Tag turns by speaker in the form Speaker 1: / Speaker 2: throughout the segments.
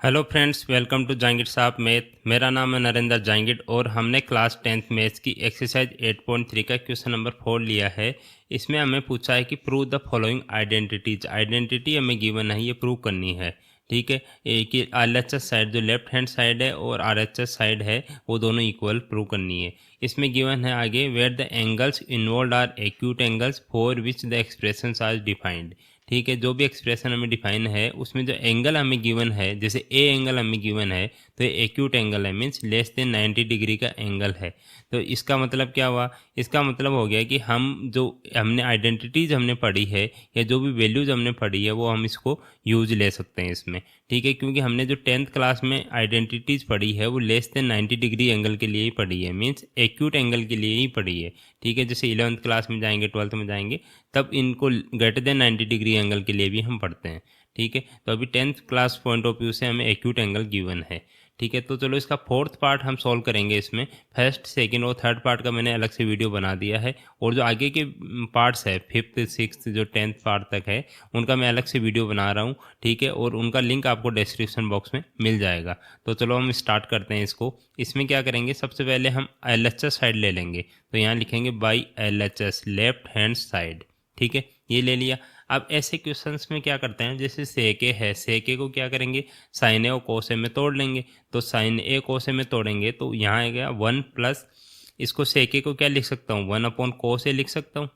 Speaker 1: Hello friends, welcome to Jahangir Sahab math. मेरा नाम है नरेंद्र जहांगीर और हमने क्लास 10th मैथ्स की एक्सरसाइज 8.3 का क्वेश्चन नंबर 4 लिया है। इसमें हमें पूछा है कि prove the following identities. Identity हमें गिवन है, ये प्रूव करनी है। ठीक है, कि RHS साइड जो लेफ्ट हैंड साइड है और RHS साइड है वो दोनों इक्वल प्रूव करनी है। इसमें गिवन है आगे, where the angles involve are acute angles for which the expressions are defined. ठीक है, जो भी एक्सप्रेशन हमें डिफाइन है उसमें जो एंगल हमें गिवन है, जैसे ए एंगल हमें गिवन है तो ये एक्यूट एंगल है, मीन्स लेस देन 90 डिग्री का एंगल है। तो इसका मतलब क्या हुआ? इसका मतलब हो गया कि हमने आइडेंटिटीज हमने पढ़ी है या जो भी वैल्यूज हमने पढ़ी है वो हम इसको यूज ले सकते हैं इसमें। ठीक है, क्योंकि हमने जो 10th क्लास में आइडेंटिटीज पढ़ी है वो लेस देन 90 डिग्री एंगल के लिए ही पढ़ी है, मीन्स एक्यूट एंगल के लिए ही पढ़ी है। ठीक है, जैसे 11th क्लास में जाएंगे, 12th में जाएंगे, तब इनको ग्रेटर देन 90 डिग्री एंगल के लिए भी हम पढ़ते हैं। ठीक है, तो अभी 10th class point of view से हमें एक्यूट एंगल गिवन है। ठीक है, तो चलो इसका फोर्थ पार्ट हम सॉल्व करेंगे। इसमें फर्स्ट, सेकंड और थर्ड पार्ट का मैंने अलग से वीडियो बना दिया है, और जो आगे के पार्ट्स है 5th 6th जो 10th पार्ट तक है उनका मैं अलग से वीडियो बना रहा हूँ। ठीक है, और उनका लिंक आपको डिस्क्रिप्शन बॉक्स में मिल जाएगा। तो चलो हम स्टार्ट करते हैं इसको। इसमें क्या करेंगे, सबसे पहले हम LHS साइड ले लेंगे, तो यहाँ लिखेंगे by LHS left hand side. ठीक है, ये ले लिया। अब ऐसे क्वेश्चंस में क्या करते हैं, जैसे सेके है, सेके को क्या करेंगे, साइन ए और कोस ए में तोड़ लेंगे। तो साइन ए कोस ए में तोड़ेंगे तो यहाँ आ गया 1 प्लस, इसको सेके को क्या लिख सकता हूँ, 1 अपॉन कोस ए लिख सकता हूँ।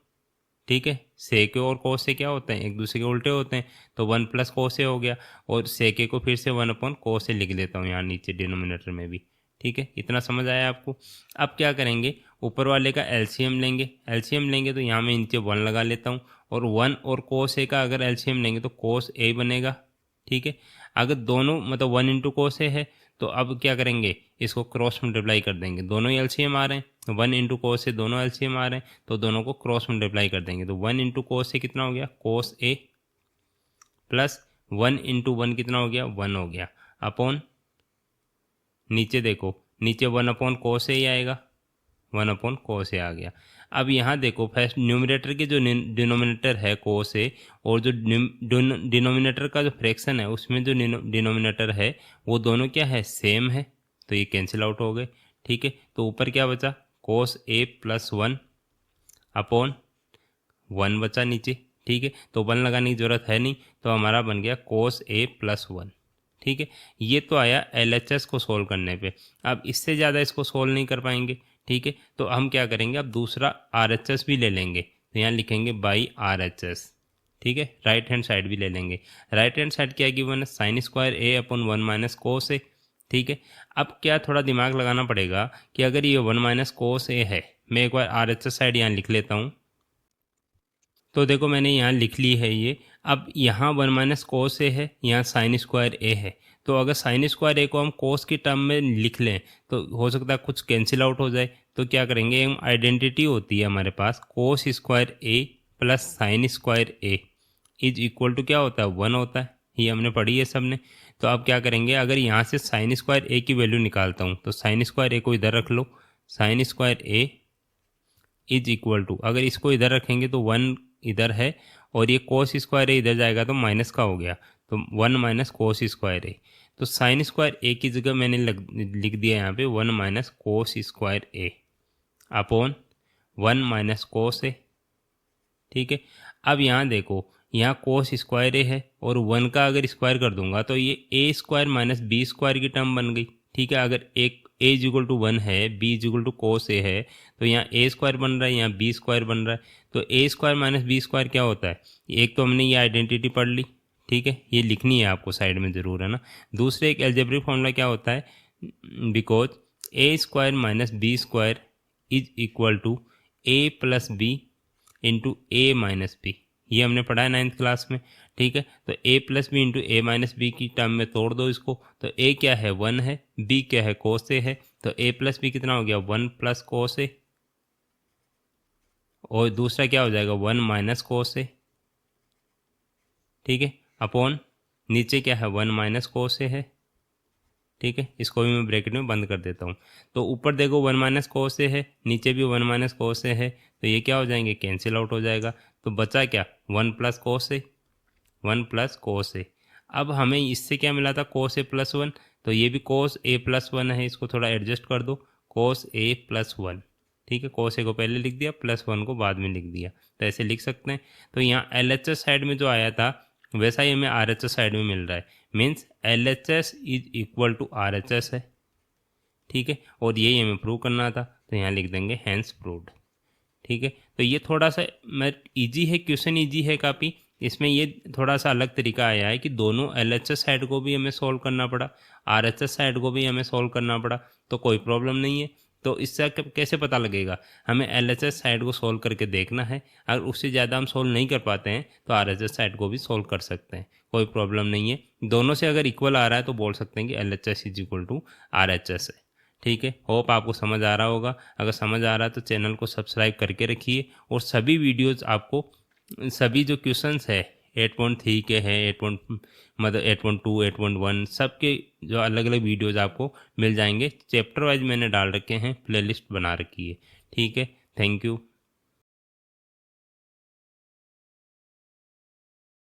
Speaker 1: ठीक है, सेके और कोस ए क्या होते हैं, एक दूसरे के उल्टे होते हैं, तो 1 प्लस कोस ए हो गया। और सेके को फिर से 1 अपॉन कोस ए लिख देता हूँ यहाँ नीचे डिनोमिनेटर में भी। ठीक है, इतना समझ आया आपको? अब क्या करेंगे, ऊपर वाले का एलसीएम लेंगे। एलसीएम लेंगे तो यहाँ मैं नीचे 1 लगा लेता हूँ, और 1 और कोस ए का अगर एलसीएम लेंगे तो कोस ए बनेगा। ठीक है, अगर दोनों मतलब 1 इंटू कोस ए है तो अब क्या करेंगे, इसको क्रॉस मल्टीप्लाई कर देंगे, दोनों ही एलसीएम आ रहे हैं, 1 इंटू कोस ए दोनों एलसीएम आ रहे हैं, तो दोनों को क्रॉस मल्टीप्लाई कर देंगे। तो 1 इंटू कोस ए कितना हो गया, कोस ए, प्लस 1 इंटू 1 कितना हो गया, 1 हो गया, अपॉन नीचे देखो, नीचे 1 अपॉन कोस ए ही आएगा, 1 अपॉन कोस ए आ गया। अब यहाँ देखो, फर्स्ट न्यूमरेटर के जो डिनोमिनेटर है कोस ए, और जो डिनोमिनेटर का जो फ्रैक्शन है उसमें जो डिनोमिनेटर है वो दोनों क्या है, सेम है, तो ये कैंसिल आउट हो गए। ठीक है, तो ऊपर क्या बचा, कोस ए प्लस 1 अपॉन 1 बचा नीचे। ठीक है, तो 1 लगाने की जरूरत है नहीं, तो हमारा बन गया कोस ए प्लस 1। ठीक है, ये तो आया LHS को सोल्व करने पे। अब इससे ज़्यादा इसको सोल्व नहीं कर पाएंगे। ठीक है, तो हम क्या करेंगे, अब दूसरा RHS भी ले लेंगे, तो यहाँ लिखेंगे बाई RHS। ठीक है, राइट हैंड साइड भी ले लेंगे। राइट हैंड साइड क्या गिवन है, साइन स्क्वायर ए अपॉन 1 माइनस कोस ए। ठीक है, अब क्या थोड़ा दिमाग लगाना पड़ेगा कि अगर ये 1 माइनस कोस ए है, मैं एक बार RHS साइड यहाँ लिख लेता हूँ। तो देखो मैंने यहाँ लिख ली है ये। अब यहाँ 1 माइनस कोस ए है, यहाँ साइन स्क्वायर ए है, तो अगर साइन स्क्वायर ए को हम कोस की टर्म में लिख लें तो हो सकता है कुछ कैंसिल आउट हो जाए। तो क्या करेंगे, हम आइडेंटिटी होती है हमारे पास, cos square A plus sin square A is equal to क्या होता है, 1 होता है, ये हमने पढ़ी है सबने। तो अब क्या करेंगे, अगर यहाँ से साइन स्क्वायर ए की वैल्यू निकालता हूँ तो साइन स्क्वायर ए को इधर रख लो, sin square A is equal to, अगर इसको इधर रखेंगे तो 1 इधर है, और ये कोस स्क्वायर ए इधर जाएगा तो माइनस का हो गया, तो 1 माइनस कोस स्क्वायर ए। तो साइन स्क्वायर ए की जगह मैंने लिख दिया यहाँ पे 1 माइनस कोस स्क्वायर ए अपॉन 1 माइनस कोस ए। ठीक है, अब यहाँ देखो, यहाँ कोस स्क्वायर ए है और 1 का अगर स्क्वायर कर दूंगा तो ये ए स्क्वायर माइनस बी स्क्वायर की टर्म बन गई। ठीक है, अगर एक ए इज इक्वल टू 1 है, बी इज इक्वल टू कोस ए है, तो यहाँ ए स्क्वायर बन रहा है, यहाँ बी स्क्वायर बन रहा है। तो ए स्क्वायर माइनस बी स्क्वायर क्या होता है, एक तो हमने ये आइडेंटिटी पढ़ ली। ठीक है, ये लिखनी है आपको साइड में ज़रूर, है ना। दूसरे एक अलजेब्रिक फॉर्मूला क्या होता है, because a square minus b square is equal to a plus b into a minus b, ये हमने पढ़ा है 9th क्लास में। ठीक है, तो a plus b into a minus b की टर्म में तोड़ दो इसको, तो a क्या है, 1 है, b क्या है, कोस ए है, तो a प्लस बी कितना हो गया, 1 प्लस कोस ए, और दूसरा क्या हो जाएगा, 1 माइनस कोस ए। ठीक है, अपॉन नीचे क्या है, 1 माइनस कोस ए है। ठीक है, इसको भी मैं ब्रैकेट में बंद कर देता हूँ। तो ऊपर देखो 1 माइनस कोस ए है, नीचे भी 1 माइनस कोस ए है, तो ये क्या हो जाएंगे, कैंसिल आउट हो जाएगा। तो बचा क्या, 1 प्लस कोस ए, 1 प्लस कोस ए। अब हमें इससे क्या मिला था, cos a प्लस 1, तो ये भी cos a प्लस 1 है, इसको थोड़ा एडजस्ट कर दो, cos a प्लस 1, ठीक है। cos a को पहले लिख दिया, प्लस 1 को बाद में लिख दिया, तो ऐसे लिख सकते हैं। तो यहाँ LHS साइड में जो आया था वैसा ही हमें RHS साइड में मिल रहा है, means LHS is equal to RHS है, ठीक है। और यही हमें प्रूव करना था, तो यहाँ लिख देंगे हैंस प्रूव्ड, ठीक है। तो ये थोड़ा सा ईजी है, क्वेश्चन ईजी है काफ़ी। इसमें ये थोड़ा सा अलग तरीका आया है कि दोनों LHS साइड को भी हमें सॉल्व करना पड़ा, RHS साइड को भी हमें सॉल्व करना पड़ा, तो कोई प्रॉब्लम नहीं है। तो इससे कैसे पता लगेगा, हमें LHS साइड को सॉल्व करके देखना है, अगर उससे ज़्यादा हम सॉल्व नहीं कर पाते हैं तो RHS साइड को भी सॉल्व कर सकते हैं, कोई प्रॉब्लम नहीं है। दोनों से अगर इक्वल आ रहा है तो बोल सकते हैं कि LHS is equal to RHS है, ठीक है। होप आपको समझ आ रहा होगा। अगर समझ आ रहा है तो चैनल को सब्सक्राइब करके रखिए, और सभी वीडियोज़ आपको, सभी जो क्वेश्चंस है 8.3 के हैं, 8.2, 8.1, सब के जो अलग अलग वीडियोज़ आपको मिल जाएंगे। चैप्टर वाइज मैंने डाल रखे हैं, प्लेलिस्ट बना रखी है, ठीक है। Thank you.